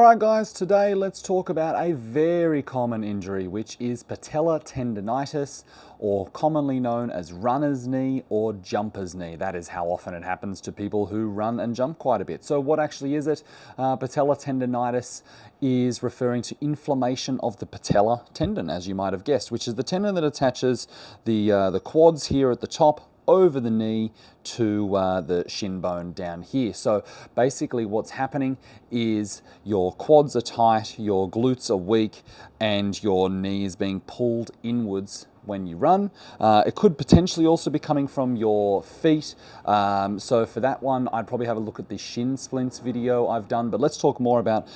Alright guys, today let's talk about a very common injury, which is patella tendonitis, or commonly known as runner's knee or jumper's knee. That is how often it happens to people who run and jump quite a bit. So what actually is it? Patella tendonitis is referring to inflammation of the patella tendon, as you might have guessed, which is the tendon that attaches the quads here at the top over the knee to the shin bone down here. So basically what's happening is your quads are tight, your glutes are weak, and your knee is being pulled inwards when you run. It could potentially also be coming from your feet. So for that one, I'd probably have a look at the shin splints video I've done, but let's talk more about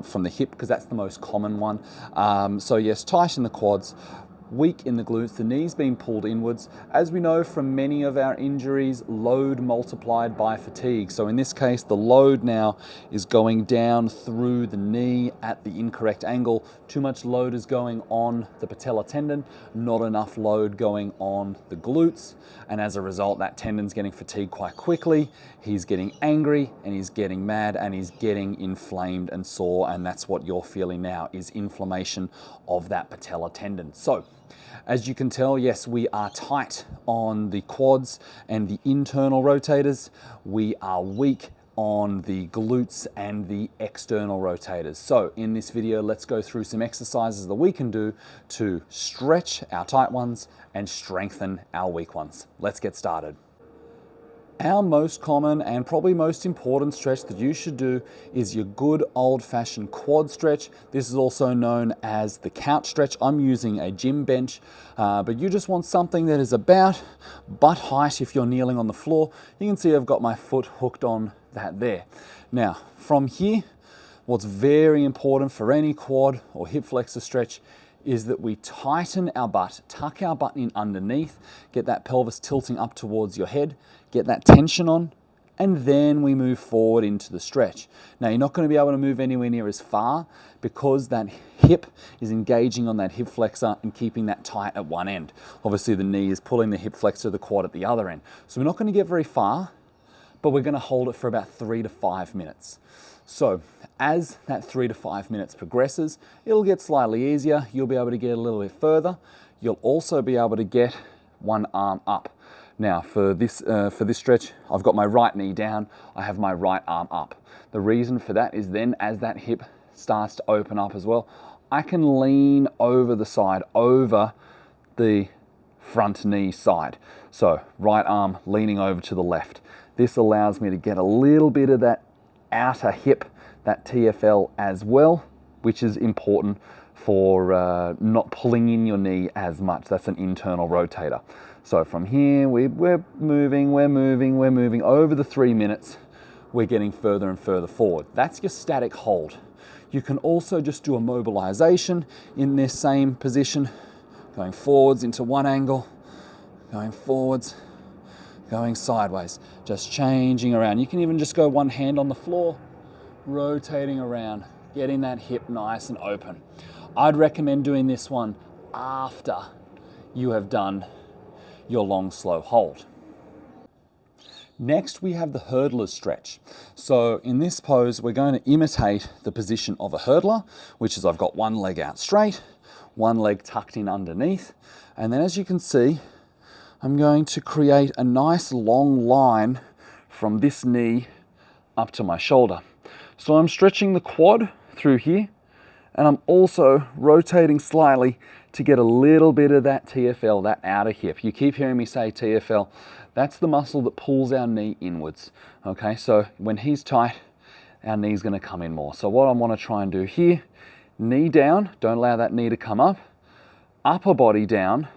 from the hip, because that's the most common one. So yes, tight in the quads, weak in the glutes, the knees being pulled inwards. As we know from many of our injuries, load multiplied by fatigue. So in this case, the load now is going down through the knee at the incorrect angle. Too much load is going on the patella tendon, not enough load going on the glutes. And as a result, that tendon's getting fatigued quite quickly. He's getting angry and he's getting mad and he's getting inflamed and sore. And that's what you're feeling now, is inflammation of that patella tendon. So as you can tell, yes, we are tight on the quads and the internal rotators. We are weak on the glutes and the external rotators. So in this video, let's go through some exercises that we can do to stretch our tight ones and strengthen our weak ones. Let's get started. Our most common and probably most important stretch that you should do is your good old-fashioned quad stretch. This is also known as the couch stretch. I'm using a gym bench, but you just want something that is about butt height if you're kneeling on the floor. You can see I've got my foot hooked on that there. Now, from here, what's very important for any quad or hip flexor stretch is that we tighten our butt, tuck our butt in underneath, get that pelvis tilting up towards your head, get that tension on, and then we move forward into the stretch. Now, you're not going to be able to move anywhere near as far because that hip is engaging on that hip flexor and keeping that tight at one end. Obviously, the knee is pulling the hip flexor, the quad at the other end. So we're not going to get very far, but we're going to hold it for about 3 to 5 minutes. So as that 3 to 5 minutes progresses, it'll get slightly easier. You'll be able to get a little bit further. You'll also be able to get one arm up. Now for this stretch, I've got my right knee down. I have my right arm up. The reason for that is then as that hip starts to open up as well, I can lean over the side, over the front knee side. So right arm leaning over to the left. This allows me to get a little bit of that outer hip, that TFL as well, which is important for not pulling in your knee as much. That's an internal rotator. So from here, we're moving over the 3 minutes. We're getting further and further forward. That's your static hold. You can also just do a mobilization in this same position, going forwards into one angle, going forwards, going sideways, just changing around. You can even just go one hand on the floor, rotating around, getting that hip nice and open. I'd recommend doing this one after you have done your long, slow hold. Next, we have the hurdler's stretch. So in this pose, we're going to imitate the position of a hurdler, which is I've got one leg out straight, one leg tucked in underneath. And then as you can see, I'm going to create a nice long line from this knee up to my shoulder. So I'm stretching the quad through here, and I'm also rotating slightly to get a little bit of that TFL, that outer hip. You keep hearing me say TFL. That's the muscle that pulls our knee inwards. Okay, so when he's tight, our knee's going to come in more. So what I want to try and do here, knee down, don't allow that knee to come up, upper body down,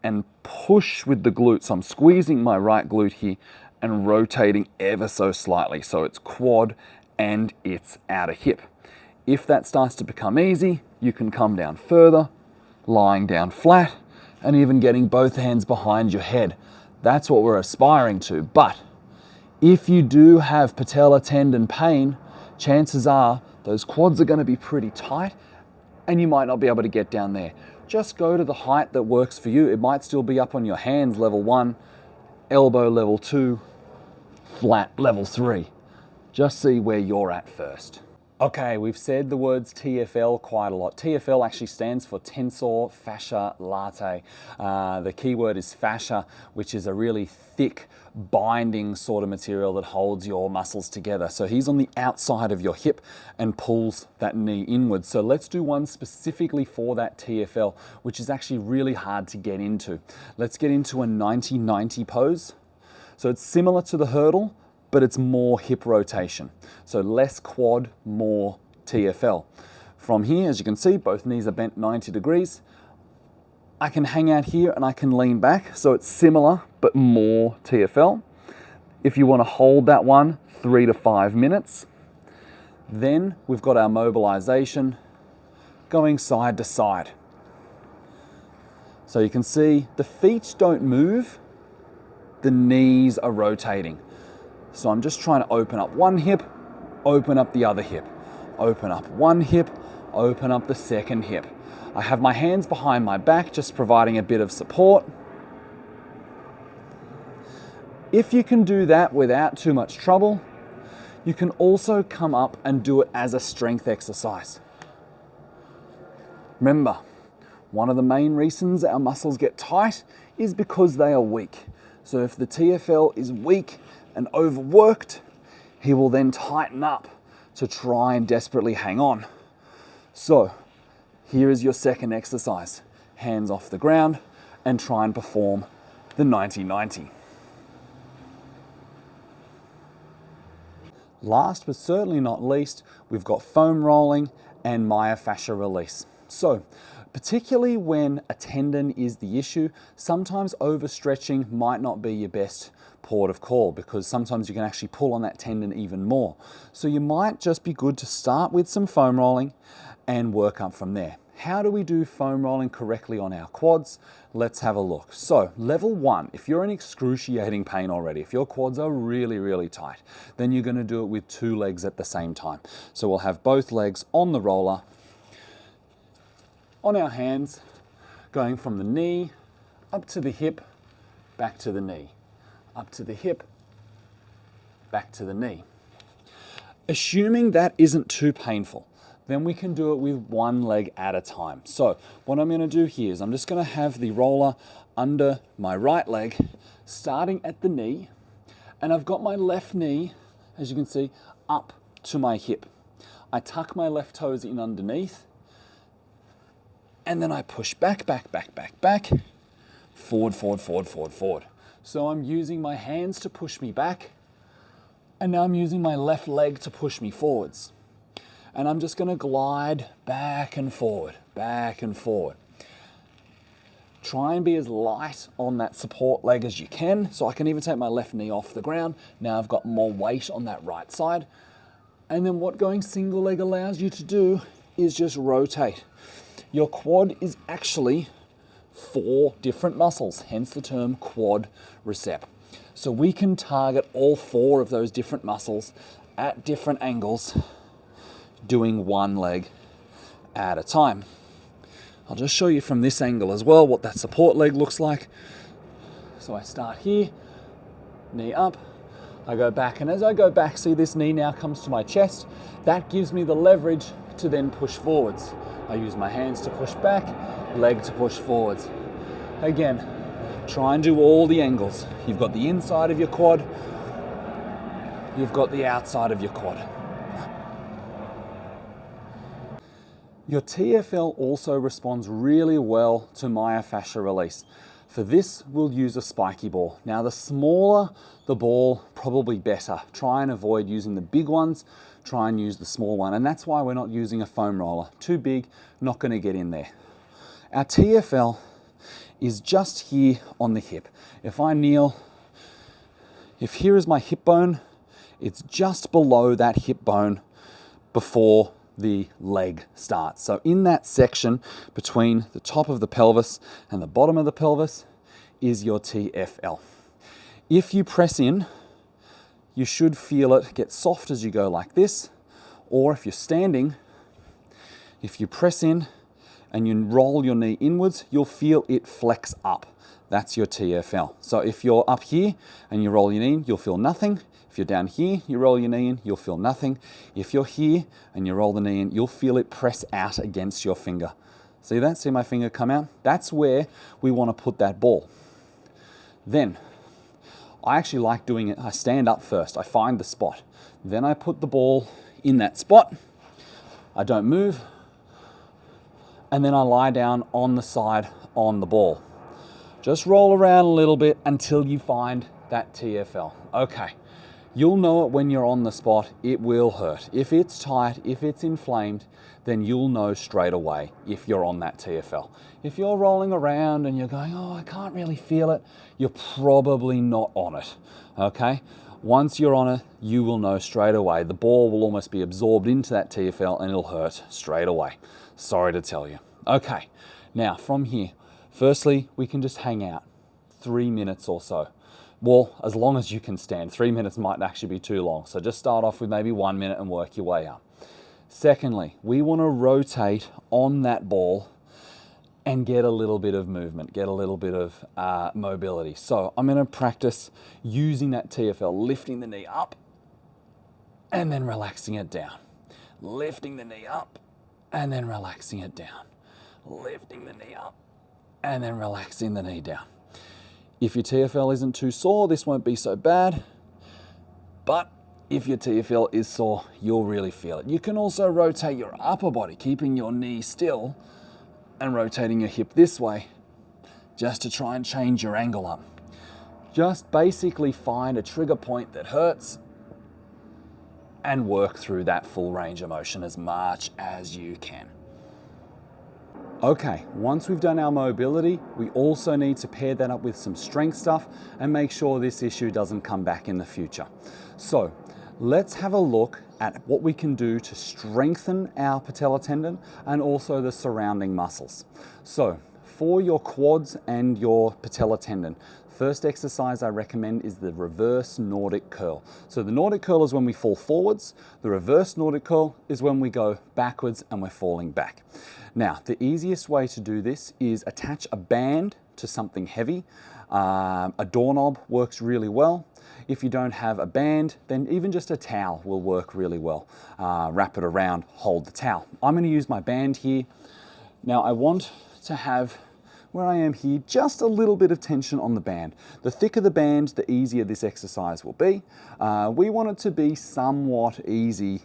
and push with the glutes. I'm squeezing my right glute here and rotating ever so slightly. So it's quad and it's outer hip. If that starts to become easy, you can come down further, lying down flat, and even getting both hands behind your head. That's what we're aspiring to. But if you do have patella tendon pain, chances are those quads are going to be pretty tight and you might not be able to get down there. Just go to the height that works for you. It might still be up on your hands, level 1, elbow level 2, flat level 3. Just see where you're at first. Okay, we've said the words TFL quite a lot. TFL actually stands for tensor fascia latae. The key word is fascia, which is a really thick binding sort of material that holds your muscles together. So he's on the outside of your hip and pulls that knee inwards. So let's do one specifically for that TFL, which is actually really hard to get into. Let's get into a 90-90 pose. So it's similar to the hurdle, but it's more hip rotation. So less quad, more TFL. From here, as you can see, both knees are bent 90 degrees. I can hang out here and I can lean back. So it's similar, but more TFL. If you want to hold that one, 3 to 5 minutes. Then we've got our mobilization going side to side. So you can see the feet don't move, the knees are rotating. So I'm just trying to open up one hip, open up the other hip, open up one hip, open up the second hip. I have my hands behind my back, just providing a bit of support. If you can do that without too much trouble, you can also come up and do it as a strength exercise. Remember, one of the main reasons our muscles get tight is because they are weak. So if the TFL is weak and overworked, he will then tighten up to try and desperately hang on. So here is your second exercise. Hands off the ground and try and perform the 90-90. Last but certainly not least, we've got foam rolling and myofascial release. So particularly when a tendon is the issue, sometimes overstretching might not be your best port of call, because sometimes you can actually pull on that tendon even more. So you might just be good to start with some foam rolling and work up from there. How do we do foam rolling correctly on our quads? Let's have a look. So level 1, if you're in excruciating pain already, if your quads are really, really tight, then you're going to do it with 2 legs at the same time. So we'll have both legs on the roller, on our hands, going from the knee up to the hip, back to the knee, up to the hip, back to the knee. Assuming that isn't too painful, then we can do it with 1 leg at a time. So what I'm going to do here is I'm just going to have the roller under my right leg, starting at the knee, and I've got my left knee, as you can see, up to my hip. I tuck my left toes in underneath, and then I push back, back, back, back, back, forward, forward, forward, forward, forward. So I'm using my hands to push me back, and now I'm using my left leg to push me forwards. And I'm just going to glide back and forward, back and forward. Try and be as light on that support leg as you can. So I can even take my left knee off the ground. Now I've got more weight on that right side. And then what going single leg allows you to do is just rotate. Your quad is actually 4 different muscles, hence the term quadricep. So we can target all 4 of those different muscles at different angles, doing 1 leg at a time. I'll just show you from this angle as well what that support leg looks like. So I start here, knee up, I go back, and as I go back, see this knee now comes to my chest. That gives me the leverage to then push forwards. I use my hands to push back, leg to push forwards. Again, try and do all the angles. You've got the inside of your quad, you've got the outside of your quad. Your TFL also responds really well to myofascial release. For this, we'll use a spiky ball. Now, the smaller the ball, probably better. Try and avoid using the big ones, try and use the small one. And that's why we're not using a foam roller. Too big, not gonna get in there. Our TFL is just here on the hip. If I kneel, if here is my hip bone, it's just below that hip bone before the leg starts. So in that section between the top of the pelvis and the bottom of the pelvis is your TFL. If you press in, you should feel it get soft as you go like this, or if you're standing, if you press in and you roll your knee inwards, you'll feel it flex up. That's your TFL. So if you're up here and you roll your knee, you'll feel nothing. If you're down here, you roll your knee in, you'll feel nothing. If you're here and you roll the knee in, you'll feel it press out against your finger. See that? See my finger come out? That's where we want to put that ball. Then, I actually like doing it, I stand up first, I find the spot. Then I put the ball in that spot, I don't move, and then I lie down on the side on the ball. Just roll around a little bit until you find that TFL. Okay. You'll know it when you're on the spot, it will hurt. If it's tight, if it's inflamed, then you'll know straight away if you're on that TFL. If you're rolling around and you're going, oh, I can't really feel it, you're probably not on it, okay? Once you're on it, you will know straight away. The ball will almost be absorbed into that TFL and it'll hurt straight away. Sorry to tell you. Okay, now from here, firstly, we can just hang out 3 minutes or so. Well, as long as you can stand. 3 minutes might actually be too long. So just start off with maybe 1 minute and work your way up. Secondly, we want to rotate on that ball and get a little bit of movement, get a little bit of mobility. So I'm going to practice using that TFL, lifting the knee up and then relaxing it down. Lifting the knee up and then relaxing it down. Lifting the knee up and then relaxing the knee down. If your TFL isn't too sore, this won't be so bad. But if your TFL is sore, you'll really feel it. You can also rotate your upper body, keeping your knee still and rotating your hip this way, just to try and change your angle up. Just basically find a trigger point that hurts and work through that full range of motion as much as you can. Okay, once we've done our mobility, we also need to pair that up with some strength stuff and make sure this issue doesn't come back in the future. So let's have a look at what we can do to strengthen our patella tendon and also the surrounding muscles. So for your quads and your patella tendon, first exercise I recommend is the reverse Nordic curl. So the Nordic curl is when we fall forwards. The reverse Nordic curl is when we go backwards and we're falling back. Now, the easiest way to do this is attach a band to something heavy. A doorknob works really well. If you don't have a band, then even just a towel will work really well. Wrap it around, hold the towel. I'm going to use my band here. Now, I want to have, where I am here, just a little bit of tension on the band. The thicker the band, the easier this exercise will be. We want it to be somewhat easy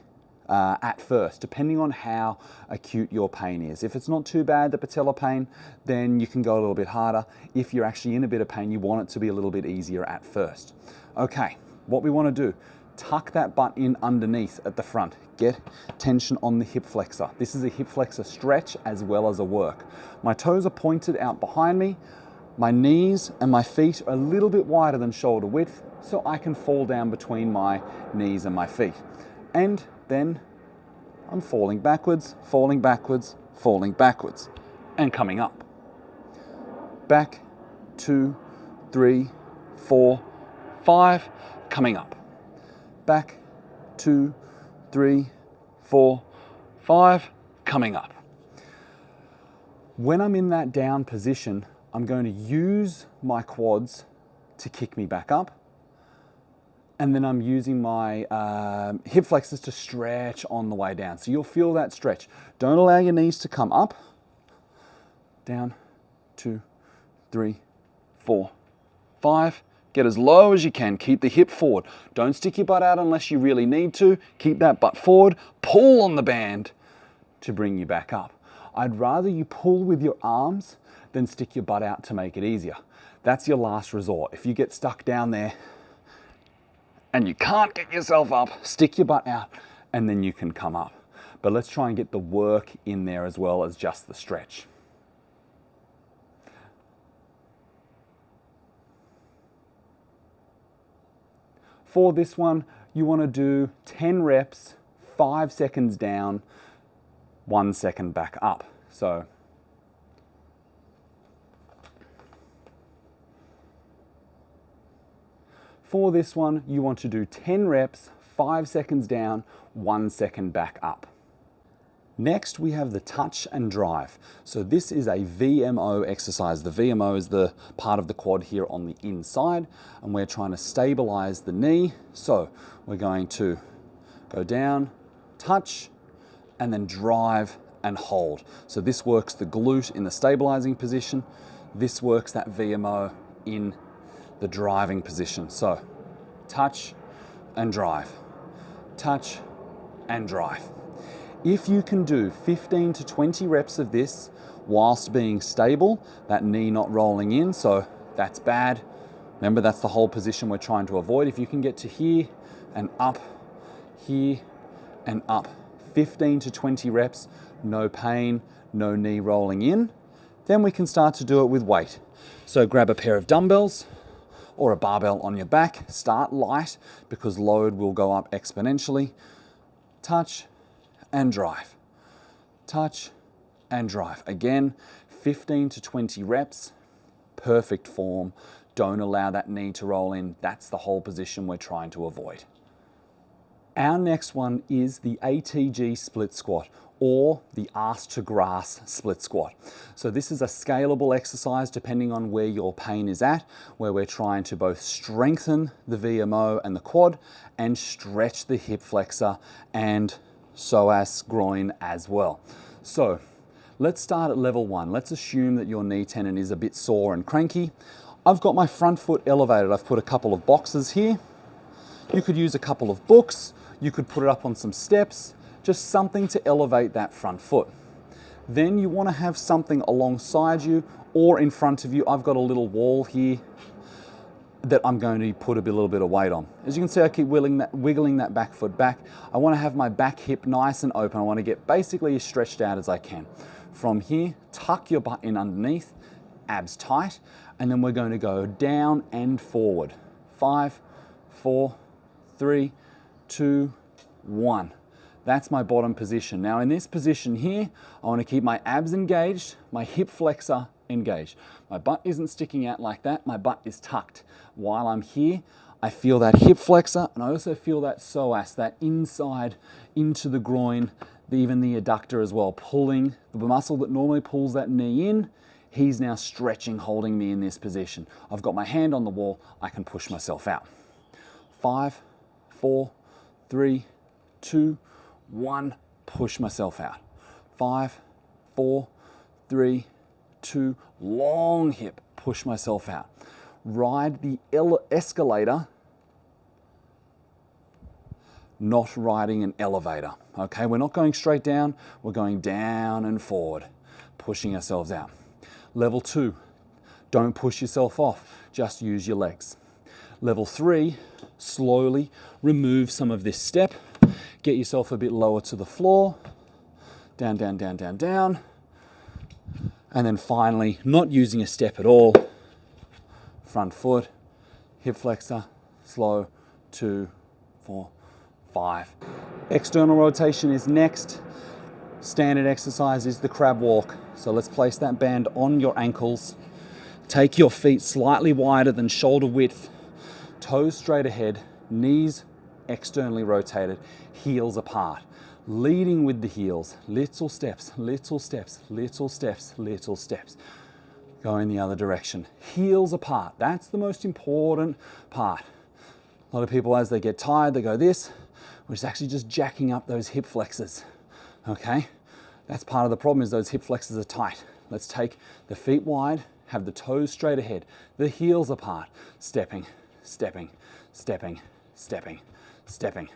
at first, depending on how acute your pain is. If it's not too bad, the patella pain, then you can go a little bit harder. If you're actually in a bit of pain, you want it to be a little bit easier at first. Okay, what we want to do, tuck that butt in underneath at the front. Get tension on the hip flexor. This is a hip flexor stretch as well as a work. My toes are pointed out behind me. My knees and my feet are a little bit wider than shoulder width, so I can fall down between my knees and my feet. And then I'm falling backwards, falling backwards, falling backwards, and coming up. Back, 2, 3, 4, 5, coming up. Back, 2, 3, 4, 5, coming up. When I'm in that down position, I'm going to use my quads to kick me back up. And then I'm using my hip flexors to stretch on the way down. So you'll feel that stretch. Don't allow your knees to come up. Down, 2, 3, 4, 5. Get as low as you can. Keep the hip forward. Don't stick your butt out unless you really need to. Keep that butt forward. Pull on the band to bring you back up. I'd rather you pull with your arms than stick your butt out to make it easier. That's your last resort. If you get stuck down there, and you can't get yourself up, stick your butt out and then you can come up. But let's try and get the work in there as well as just the stretch. For this one, you want to do 10 reps, 5 seconds down, 1 second back up. So for this one, you want to do 10 reps, 5 seconds down, 1 second back up. Next, we have the touch and drive. So this is a VMO exercise. The VMO is the part of the quad here on the inside, and we're trying to stabilize the knee. So we're going to go down, touch, and then drive and hold. So this works the glute in the stabilizing position. This works that VMO in the driving position. So touch and drive, touch and drive. If you can do 15 to 20 reps of this whilst being stable, that knee not rolling in, so that's bad. Remember, that's the whole position we're trying to avoid. If you can get to here and up, here and up, 15 to 20 reps, no pain, no knee rolling in, then we can start to do it with weight. So grab a pair of dumbbells or a barbell on your back, start light because load will go up exponentially. Touch and drive, touch and drive. Again, 15 to 20 reps, perfect form. Don't allow that knee to roll in. That's the whole position we're trying to avoid. Our next one is the ATG Split Squat, or the arse to grass split squat. So this is a scalable exercise depending on where your pain is at, where we're trying to both strengthen the VMO and the quad and stretch the hip flexor and psoas groin as well. So let's start at level 1. Let's assume that your knee tendon is a bit sore and cranky. I've got my front foot elevated. I've put a couple of boxes here. You could use a couple of books. You could put it up on some steps, just something to elevate that front foot. Then you want to have something alongside you or in front of you. I've got a little wall here that I'm going to put a little bit of weight on. As you can see, I keep wiggling that back foot back. I want to have my back hip nice and open. I want to get basically as stretched out as I can. From here, tuck your butt in underneath, abs tight, and then we're going to go down and forward. 5, 4, 3, 2, 1. That's my bottom position. Now in this position here, I want to keep my abs engaged, my hip flexor engaged. My butt isn't sticking out like that, my butt is tucked. While I'm here, I feel that hip flexor, and I also feel that psoas, that inside into the groin, even the adductor as well, pulling the muscle that normally pulls that knee in. He's now stretching, holding me in this position. I've got my hand on the wall, I can push myself out. 5, 4, 3, 2, 1, push myself out. 5, 4, 3, 2, long hip, push myself out. Ride the escalator, not riding an elevator. Okay, we're not going straight down, we're going down and forward, pushing ourselves out. Level 2, don't push yourself off, just use your legs. Level 3, slowly remove some of this step, get yourself a bit lower to the floor, down, down, down, down, down, and then finally, not using a step at all, front foot, hip flexor, slow, 2, 4, 5. External rotation is next. Standard exercise is the crab walk. So let's place that band on your ankles. Take your feet slightly wider than shoulder width, toes straight ahead, knees externally rotated, heels apart. Leading with the heels, little steps, little steps, little steps, little steps. Go in the other direction. Heels apart, that's the most important part. A lot of people, as they get tired, they go this, which is actually just jacking up those hip flexors, okay? That's part of the problem, is those hip flexors are tight. Let's take the feet wide, have the toes straight ahead, the heels apart, stepping, stepping, stepping, stepping, stepping.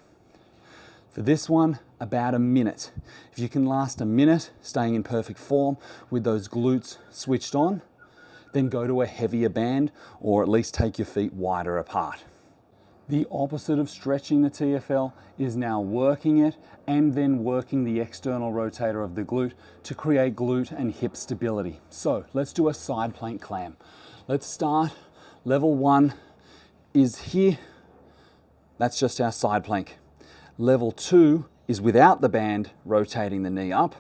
For this one, about a minute. If you can last a minute, staying in perfect form with those glutes switched on, then go to a heavier band, or at least take your feet wider apart. The opposite of stretching the TFL is now working it and then working the external rotator of the glute to create glute and hip stability. So let's do a side plank clam. Let's start. Level 1 is here. That's just our side plank. Level 2 is without the band, rotating the knee up.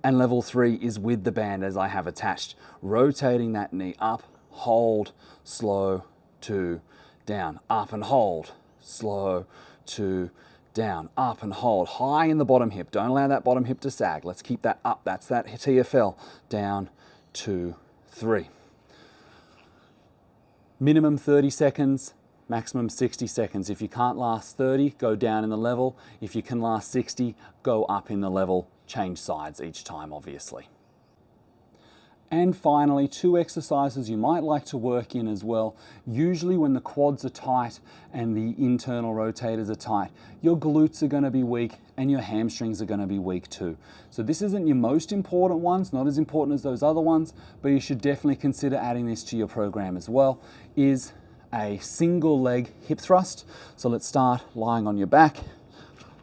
And level 3 is with the band as I have attached, rotating that knee up, hold, slow, 2, down, up and hold, slow, 2, down, up and hold, high in the bottom hip. Don't allow that bottom hip to sag. Let's keep that up. That's that TFL. Down, 2, 3. Minimum 30 seconds, maximum 60 seconds. If you can't last 30, go down in the level. If you can last 60, go up in the level. Change sides each time, obviously. And finally, 2 exercises you might like to work in as well. Usually when the quads are tight and the internal rotators are tight, your glutes are going to be weak and your hamstrings are going to be weak too. So this isn't your most important ones, not as important as those other ones, but you should definitely consider adding this to your program as well, is a single leg hip thrust. So let's start lying on your back,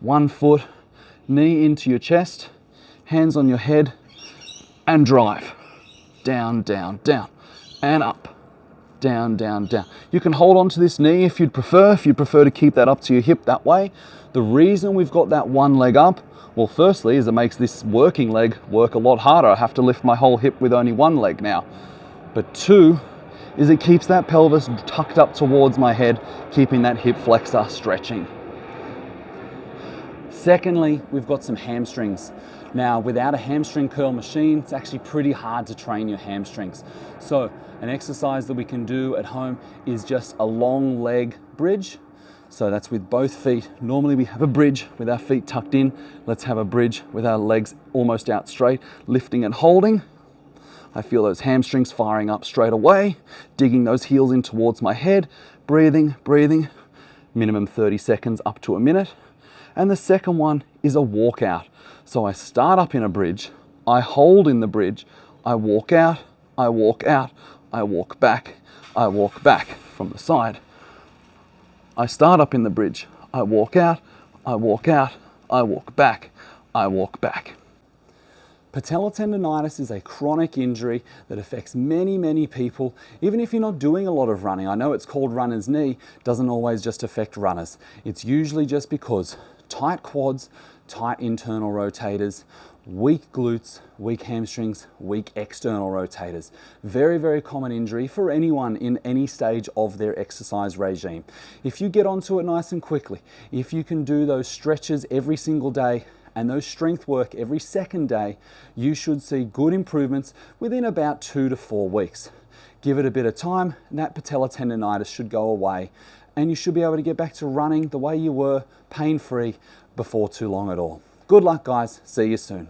1 foot, knee into your chest, hands on your head, and drive. Down, down, down, and up, down, down, down. You can hold on to this knee if you'd prefer to keep that up to your hip that way. The reason we've got that one leg up, well, firstly, is it makes this working leg work a lot harder. I have to lift my whole hip with only one leg now. But 2, is it keeps that pelvis tucked up towards my head, keeping that hip flexor stretching. Secondly, we've got some hamstrings. Now, without a hamstring curl machine, it's actually pretty hard to train your hamstrings. So an exercise that we can do at home is just a long leg bridge. So that's with both feet. Normally we have a bridge with our feet tucked in. Let's have a bridge with our legs almost out straight, lifting and holding. I feel those hamstrings firing up straight away, digging those heels in towards my head, breathing, breathing, minimum 30 seconds up to a minute. And the second one is a walkout. So I start up in a bridge, I hold in the bridge, I walk out, I walk out, I walk back from the side. I start up in the bridge, I walk out, I walk out, I walk back, I walk back. Patella tendonitis is a chronic injury that affects many, many people, even if you're not doing a lot of running. I know it's called runner's knee, doesn't always just affect runners. It's usually just because tight quads, tight internal rotators, weak glutes, weak hamstrings, weak external rotators. Very, very common injury for anyone in any stage of their exercise regime. If you get onto it nice and quickly, if you can do those stretches every single day and those strength work every second day, you should see good improvements within about 2 to 4 weeks. Give it a bit of time and that patella tendonitis should go away and you should be able to get back to running the way you were, pain-free, before too long at all. Good luck, guys. See you soon.